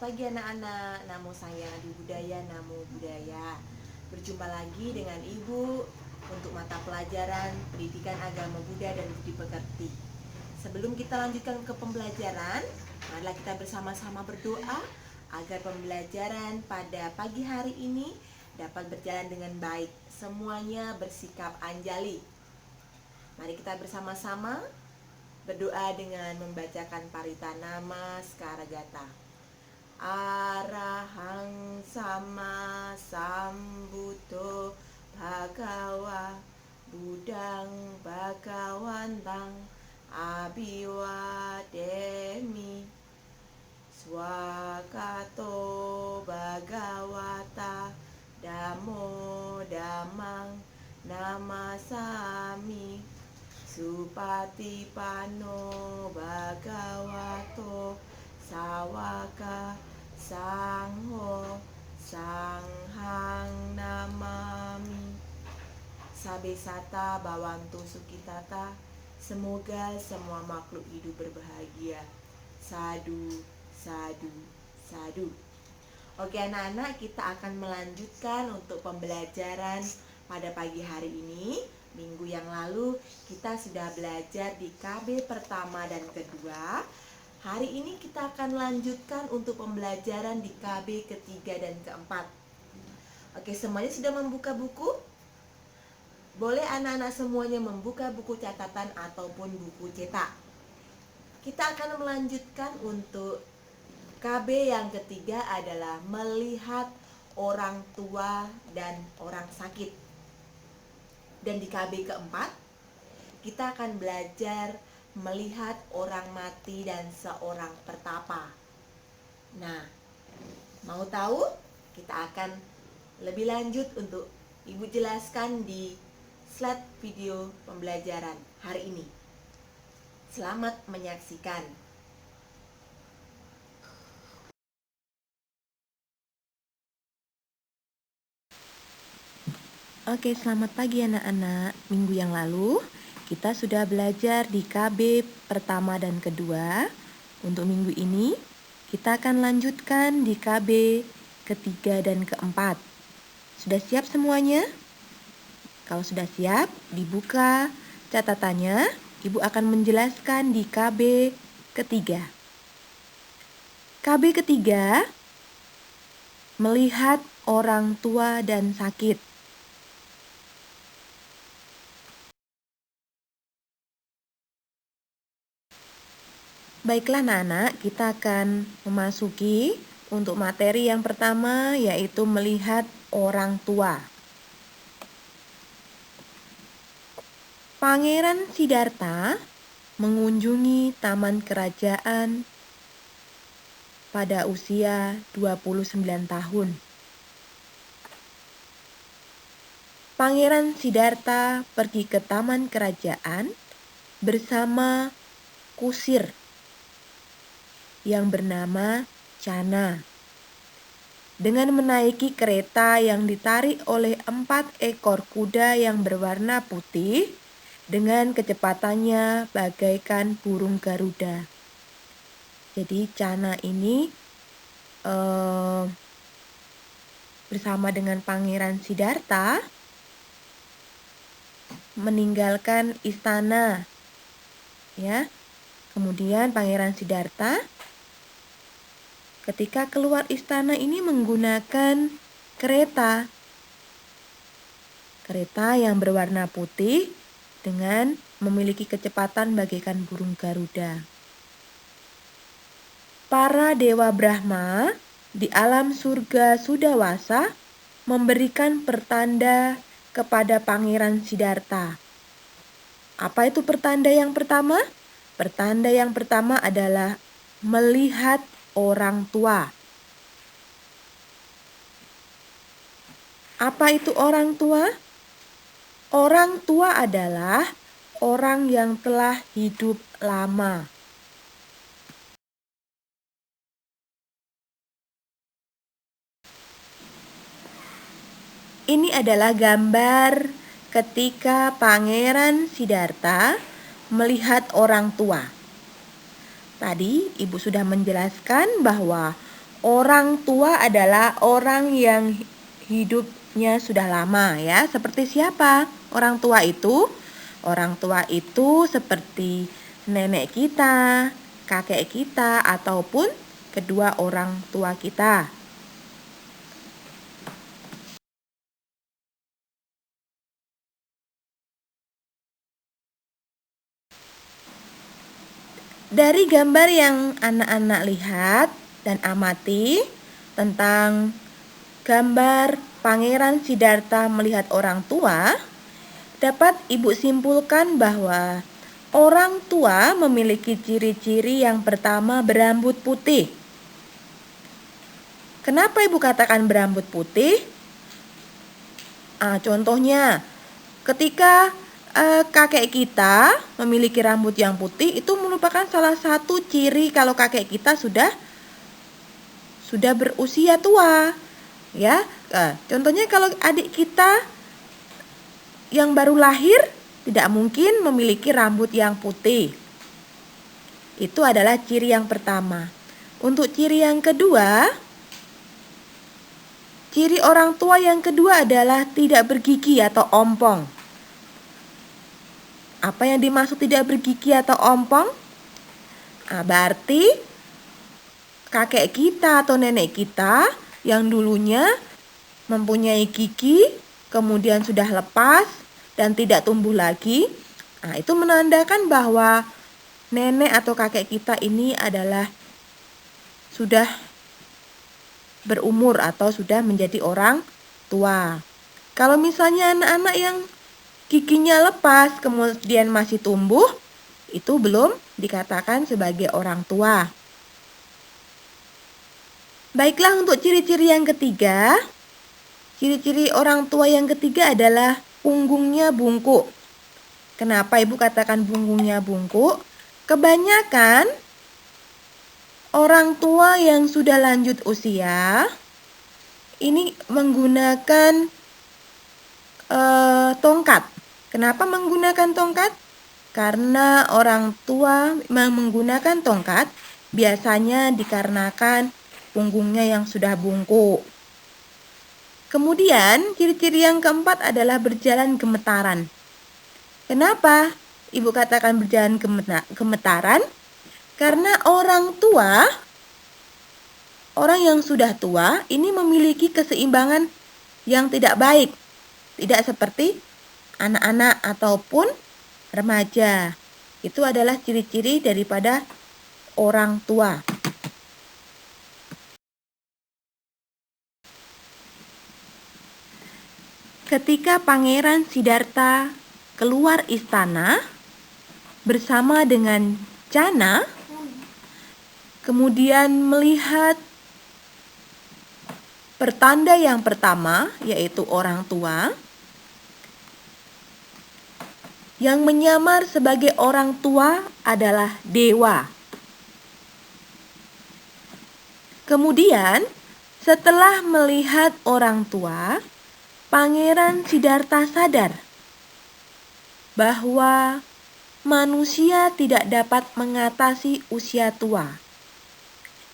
pagi anak-anak, namo saya Adi Budaya, namo budaya. Berjumpa lagi dengan Ibu untuk mata pelajaran Pendidikan Agama Buddha dan Budi Pekerti. Sebelum kita lanjutkan ke pembelajaran, marilah kita bersama-sama berdoa agar pembelajaran pada pagi hari ini dapat berjalan dengan baik. Semuanya bersikap anjali. Mari kita bersama-sama berdoa dengan membacakan Paritanama Skaragata. Arahang sama sambuto bhagawa budang bhagawantang abiwademi swakato bhagawata damo damang namasami supatipano bhagavato sawaka sangho sanghang namami. Sabesata bawantu sukitata. Semoga semua makhluk hidup berbahagia. Sadu, sadu, sadu. Oke anak-anak, kita akan melanjutkan untuk pembelajaran pada pagi hari ini. Minggu yang lalu kita sudah belajar di KB pertama dan kedua. Hari ini kita akan lanjutkan untuk pembelajaran di KB ketiga dan keempat. Oke, semuanya sudah membuka buku? Boleh anak-anak semuanya membuka buku catatan ataupun buku cetak. Kita akan melanjutkan untuk KB yang ketiga adalah melihat orang tua dan orang sakit. Dan di KB keempat, kita akan belajar melihat orang mati dan seorang pertapa. Nah, mau tahu? Kita akan lebih lanjut untuk Ibu jelaskan di slide video pembelajaran hari ini. Selamat menyaksikan. Oke, selamat pagi anak-anak. Minggu yang lalu kita sudah belajar di KB pertama dan kedua. Untuk minggu ini kita akan lanjutkan di KB ketiga dan keempat. Sudah siap semuanya? Kalau sudah siap, dibuka catatannya. Ibu akan menjelaskan di KB ketiga. KB ketiga, melihat orang tua dan sakit. Baiklah anak-anak, kita akan memasuki untuk materi yang pertama, yaitu melihat orang tua. Pangeran Siddhartha mengunjungi taman kerajaan pada usia 29 tahun. Pangeran Siddhartha pergi ke taman kerajaan bersama kusir yang bernama Cana. Dengan menaiki kereta yang ditarik oleh 4 ekor kuda yang berwarna putih dengan kecepatannya bagaikan burung Garuda. Jadi Cana ini bersama dengan Pangeran Siddhartha meninggalkan istana, ya. Kemudian Pangeran Siddhartha ketika keluar istana ini menggunakan kereta yang berwarna putih dengan memiliki kecepatan bagaikan burung Garuda. Para dewa Brahma di alam surga Sudawasa memberikan pertanda kepada Pangeran Siddhartha. Apa itu pertanda yang pertama? Pertanda yang pertama adalah melihat orang tua. Apa itu orang tua? Orang tua adalah orang yang telah hidup lama. Ini adalah gambar ketika Pangeran Siddhartha melihat orang tua. Tadi Ibu sudah menjelaskan bahwa Orang tua adalah orang yang hidupnya sudah lama ya. Seperti siapa? Orang tua itu? Orang tua itu seperti nenek kita, kakek kita, ataupun kedua orang tua kita. Dari gambar yang anak-anak lihat dan amati tentang gambar Pangeran Siddhartha melihat orang tua, dapat Ibu simpulkan bahwa orang tua memiliki ciri-ciri yang pertama berambut putih. Kenapa Ibu katakan berambut putih? Contohnya, ketika kakek kita memiliki rambut yang putih, itu merupakan salah satu ciri kalau kakek kita sudah berusia tua, ya. Contohnya kalau adik kita yang baru lahir tidak mungkin memiliki rambut yang putih. Itu adalah ciri yang pertama. Untuk ciri yang kedua, ciri orang tua yang kedua adalah tidak bergigi atau ompong. Apa yang dimaksud tidak bergigi atau ompong? Berarti kakek kita atau nenek kita yang dulunya mempunyai gigi, kemudian sudah lepas dan tidak tumbuh lagi. Itu menandakan bahwa nenek atau kakek kita ini adalah sudah berumur atau sudah menjadi orang tua. Kalau misalnya anak-anak yang giginya lepas kemudian masih tumbuh, itu belum dikatakan sebagai orang tua. Baiklah, untuk ciri-ciri yang ketiga, ciri-ciri orang tua yang ketiga adalah punggungnya bungkuk. Kenapa Ibu katakan punggungnya bungkuk? Kebanyakan orang tua yang sudah lanjut usia ini menggunakan tongkat. Kenapa menggunakan tongkat? Karena orang tua menggunakan tongkat biasanya dikarenakan punggungnya yang sudah bungkuk. Kemudian ciri-ciri yang keempat adalah berjalan gemetaran. Kenapa Ibu katakan berjalan gemetaran? Karena orang tua, orang yang sudah tua ini memiliki keseimbangan yang tidak baik. Tidak seperti anak-anak ataupun remaja. Itu adalah ciri-ciri daripada orang tua. Ketika Pangeran Siddhartha keluar istana bersama dengan Channa, kemudian melihat pertanda yang pertama, yaitu orang tua yang menyamar sebagai orang tua adalah dewa. Kemudian, setelah melihat orang tua, Pangeran Siddhartha sadar bahwa manusia tidak dapat mengatasi usia tua.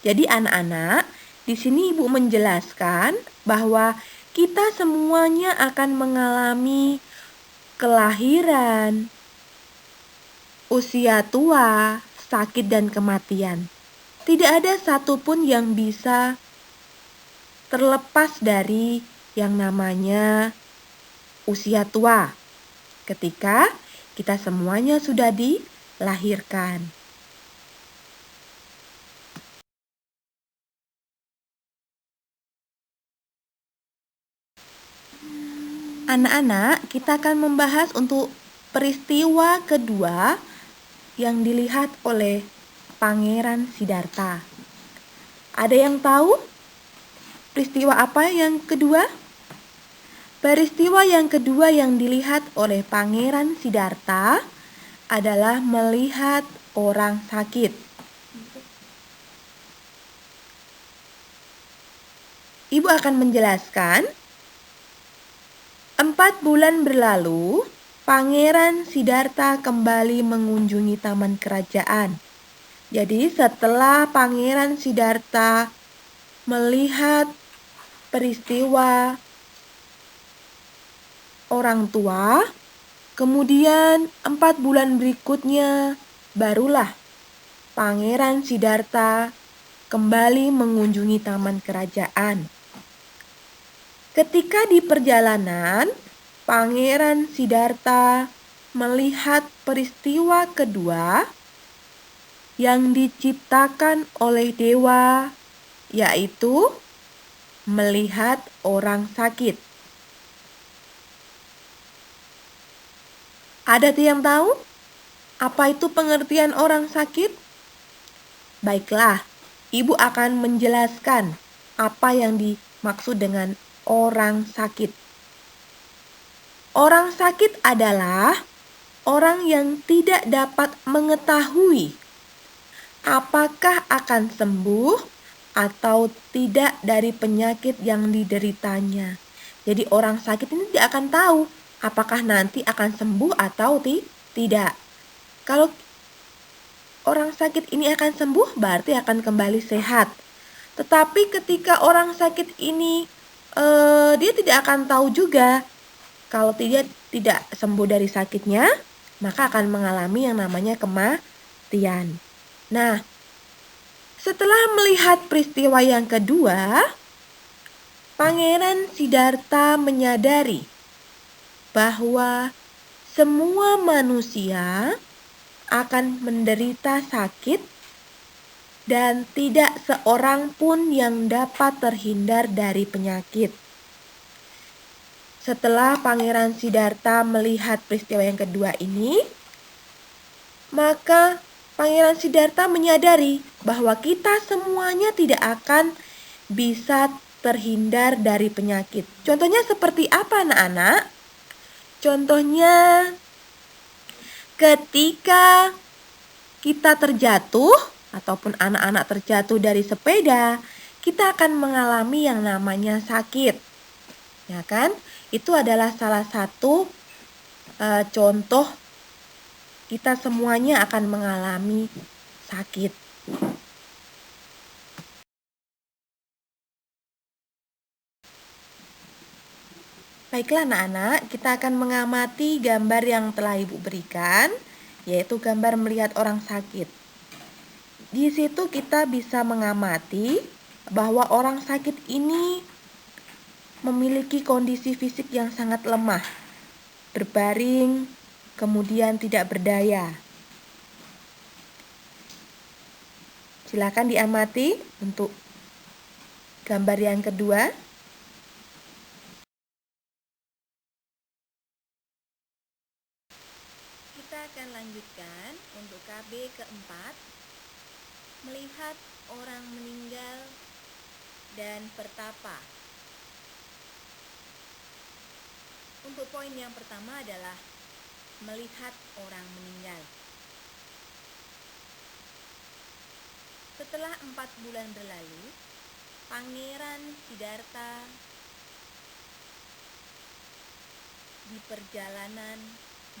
Jadi anak-anak, di sini Ibu menjelaskan bahwa kita semuanya akan mengalami kelahiran, usia tua, sakit dan kematian. Tidak ada satupun yang bisa terlepas dari yang namanya usia tua ketika kita semuanya sudah dilahirkan. Anak-anak, kita akan membahas untuk peristiwa kedua yang dilihat oleh Pangeran Siddhartha. Ada yang tahu peristiwa apa yang kedua? Peristiwa yang kedua yang dilihat oleh Pangeran Siddhartha adalah melihat orang sakit. Ibu akan menjelaskan. 4 bulan berlalu, Pangeran Siddhartha kembali mengunjungi taman kerajaan. Jadi setelah Pangeran Siddhartha melihat peristiwa orang tua, kemudian 4 bulan berikutnya barulah Pangeran Siddhartha kembali mengunjungi taman kerajaan. Ketika di perjalanan, Pangeran Siddhartha melihat peristiwa kedua yang diciptakan oleh dewa, yaitu melihat orang sakit. Ada yang tahu apa itu pengertian orang sakit? Baiklah, Ibu akan menjelaskan apa yang dimaksud dengan orang sakit. Orang sakit adalah orang yang tidak dapat mengetahui apakah akan sembuh atau tidak dari penyakit yang dideritanya. Jadi orang sakit ini tidak akan tahu apakah nanti akan sembuh atau tidak. Kalau orang sakit ini akan sembuh, berarti akan kembali sehat. Tetapi ketika orang sakit ini dia tidak akan tahu juga. Kalau tidak sembuh dari sakitnya, maka akan mengalami yang namanya kematian. Nah, setelah melihat peristiwa yang kedua, Pangeran Siddhartha menyadari bahwa semua manusia akan menderita sakit dan tidak seorang pun yang dapat terhindar dari penyakit. Setelah Pangeran Siddhartha melihat peristiwa yang kedua ini, maka Pangeran Siddhartha menyadari bahwa kita semuanya tidak akan bisa terhindar dari penyakit. Contohnya seperti apa, anak-anak? Contohnya ketika kita terjatuh ataupun anak-anak terjatuh dari sepeda, kita akan mengalami yang namanya sakit. Ya kan? Itu adalah salah satu contoh kita semuanya akan mengalami sakit. Baiklah anak-anak, kita akan mengamati gambar yang telah Ibu berikan, yaitu gambar melihat orang sakit. Di situ kita bisa mengamati bahwa orang sakit ini memiliki kondisi fisik yang sangat lemah, berbaring, kemudian tidak berdaya. Silakan diamati untuk gambar yang kedua. Kita akan lanjutkan untuk KB keempat, melihat orang meninggal dan pertapa. Untuk poin yang pertama adalah melihat orang meninggal. Setelah 4 bulan berlalu, Pangeran Siddhartha di perjalanan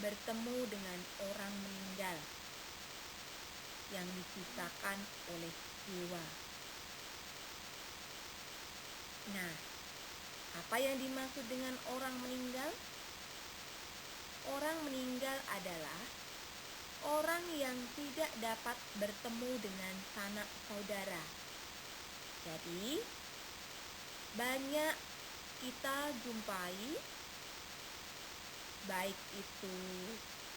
bertemu dengan orang meninggal yang diciptakan oleh dewa. Nah, apa yang dimaksud dengan orang meninggal? Orang meninggal adalah orang yang tidak dapat bertemu dengan sanak saudara. Jadi, banyak kita jumpai, baik itu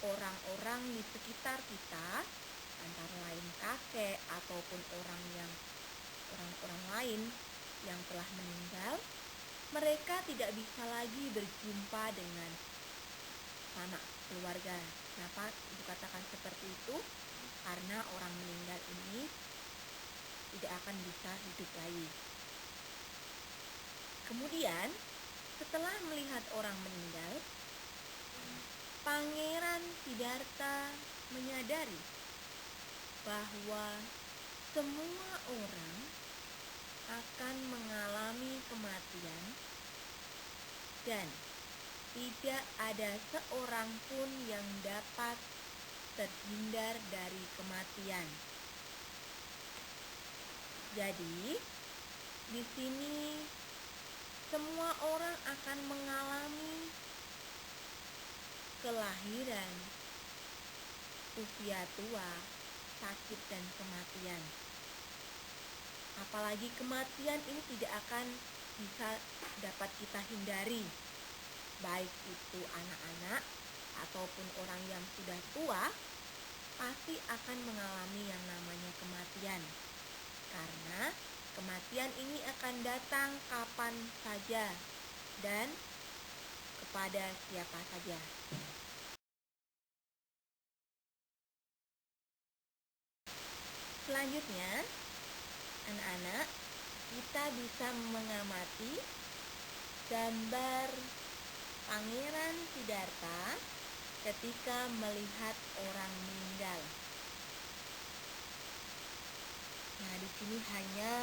orang-orang di sekitar kita, antara lain kakek ataupun orang lain yang telah meninggal, mereka tidak bisa lagi berjumpa dengan sanak keluarga. Kenapa dikatakan seperti itu? Karena orang meninggal ini tidak akan bisa hidup lagi. Kemudian, setelah melihat orang meninggal, Pangeran Siddhartha menyadari bahwa semua orang akan mengalami kematian dan tidak ada seorang pun yang dapat terhindar dari kematian. Jadi, Di sini semua orang akan mengalami kelahiran, usia tua, sakit dan kematian. Apalagi kematian ini tidak akan bisa dapat kita hindari, baik itu anak-anak ataupun orang yang sudah tua, pasti akan mengalami yang namanya kematian. Karena kematian ini akan datang kapan saja dan kepada siapa saja. Selanjutnya, anak-anak, kita bisa mengamati gambar Pangeran Siddhartha ketika melihat orang meninggal. Nah, di sini hanya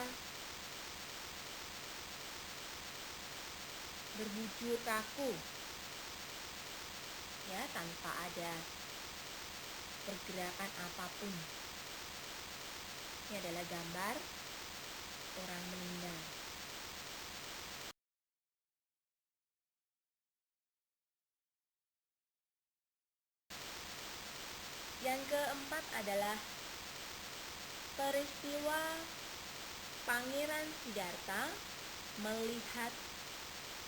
berbujur kaku, ya, tanpa ada pergerakan apapun. Ini adalah gambar orang meninggal. Yang keempat adalah peristiwa Pangeran Siddhartha melihat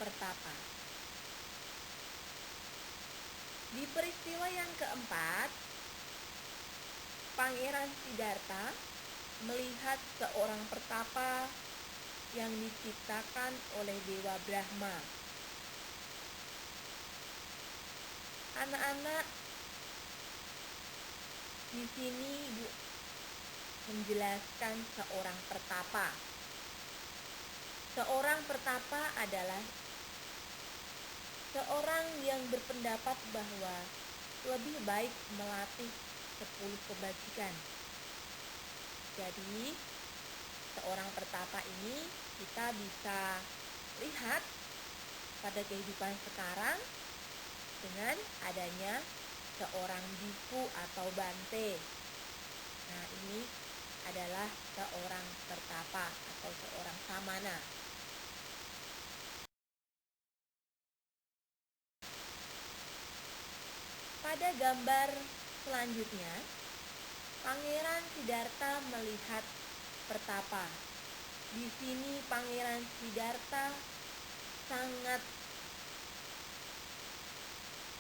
pertapa. Di peristiwa yang keempat, Pangeran Siddhartha melihat seorang pertapa yang diciptakan oleh Dewa Brahma. Anak-anak, di sini menjelaskan seorang pertapa. Seorang pertapa adalah seorang yang berpendapat bahwa lebih baik melatih 10 kebajikan. Jadi, seorang pertapa ini kita bisa lihat pada kehidupan sekarang dengan adanya seorang biku atau bante. Nah, ini adalah seorang pertapa atau seorang samana. Pada gambar selanjutnya, Pangeran Siddhartha melihat pertapa. Di sini Pangeran Siddhartha sangat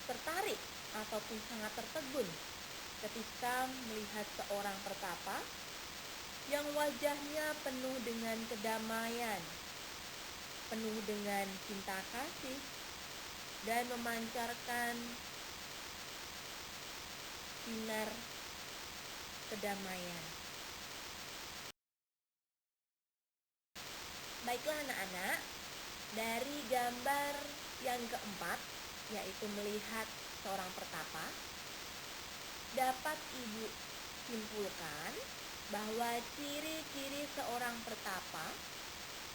tertarik ataupun sangat tertegun ketika melihat seorang pertapa yang wajahnya penuh dengan kedamaian, penuh dengan cinta kasih, dan memancarkan sinar kedamaian. Baiklah anak-anak, dari gambar yang keempat, yaitu melihat seorang pertapa, dapat Ibu simpulkan bahwa ciri-ciri seorang pertapa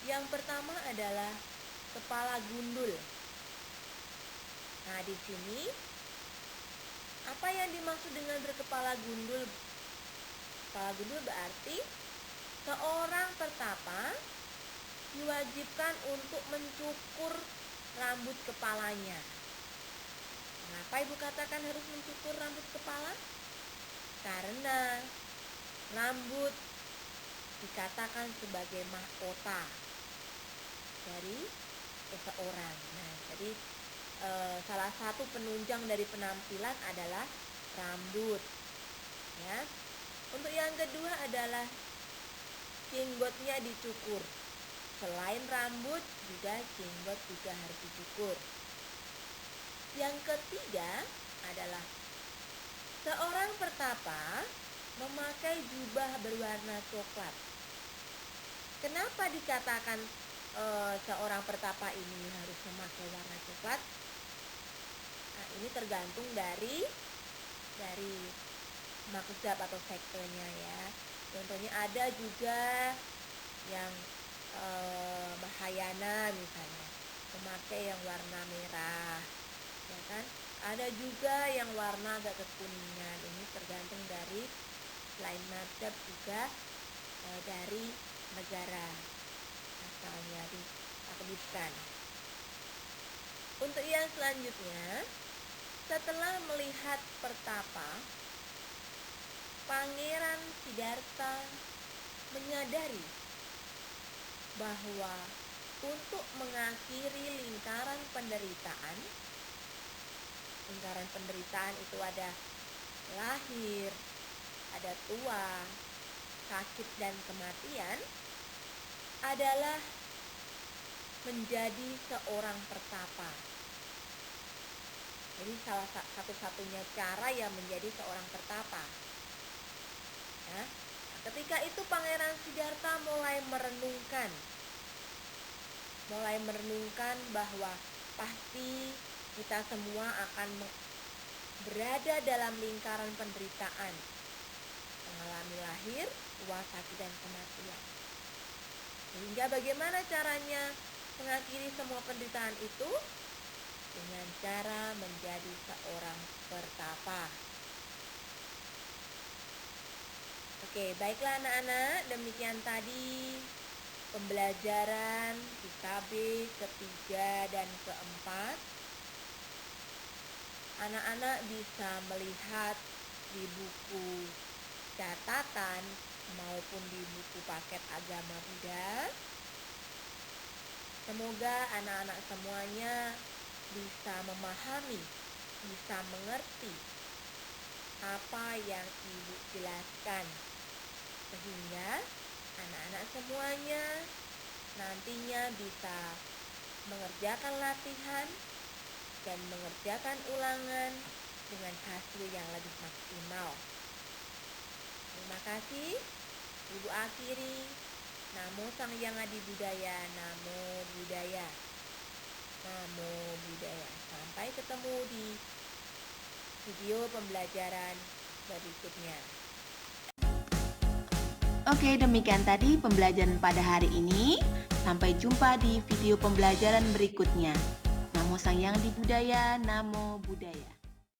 yang pertama adalah kepala gundul. Nah, di sini apa yang dimaksud dengan berkepala gundul? Kepala gundul berarti seorang pertapa diwajibkan untuk mencukur rambut kepalanya. Mengapa Ibu katakan harus mencukur rambut kepala? Karena rambut dikatakan sebagai mahkota dari seseorang. Nah, jadi salah satu penunjang dari penampilan adalah rambut. Ya. Untuk yang kedua adalah jenggotnya dicukur. Selain rambut, juga jenggot juga harus dicukur. Yang ketiga adalah seorang pertapa memakai jubah berwarna coklat. Kenapa dikatakan seorang pertapa ini harus memakai warna coklat? Nah, ini tergantung dari mazhab atau sektenya ya. Contohnya ada juga yang Mahayana misalnya, memakai yang warna merah, ya kan? Ada juga yang warna agak kekuningan. Ini tergantung dari selain mazhab juga dari negara. Nah, caranya ditakbirkan. Untuk yang selanjutnya, setelah melihat pertapa, Pangeran Siddhartha menyadari bahwa untuk mengakhiri lingkaran penderitaan itu ada lahir, ada tua, sakit dan kematian, adalah menjadi seorang pertapa. Jadi salah satu-satunya cara yang menjadi seorang pertapa. Ya. Ketika itu Pangeran Siddhartha mulai merenungkan bahwa pasti kita semua akan berada dalam lingkaran penderitaan, mengalami lahir, tua, sakit, dan kematian. Sehingga bagaimana caranya mengakhiri semua penderitaan itu? Dengan cara menjadi seorang pertapa. Oke, baiklah anak-anak, demikian tadi pembelajaran di KB ketiga dan keempat. Anak-anak bisa melihat di buku catatan maupun di buku paket agama Buddha. Semoga anak-anak semuanya bisa memahami, bisa mengerti apa yang Ibu jelaskan, sehingga anak-anak semuanya nantinya bisa mengerjakan latihan dan mengerjakan ulangan dengan hasil yang lebih maksimal. Terima kasih. Ibu akhiri. Namo Sang Hyang Adi Budaya, Namo Buddhaya. Namo Buddhaya. Sampai ketemu di video pembelajaran berikutnya. Oke, demikian tadi pembelajaran pada hari ini. Sampai jumpa di video pembelajaran berikutnya. Namo Sang Hyang Adi Budaya, Namo Buddhaya.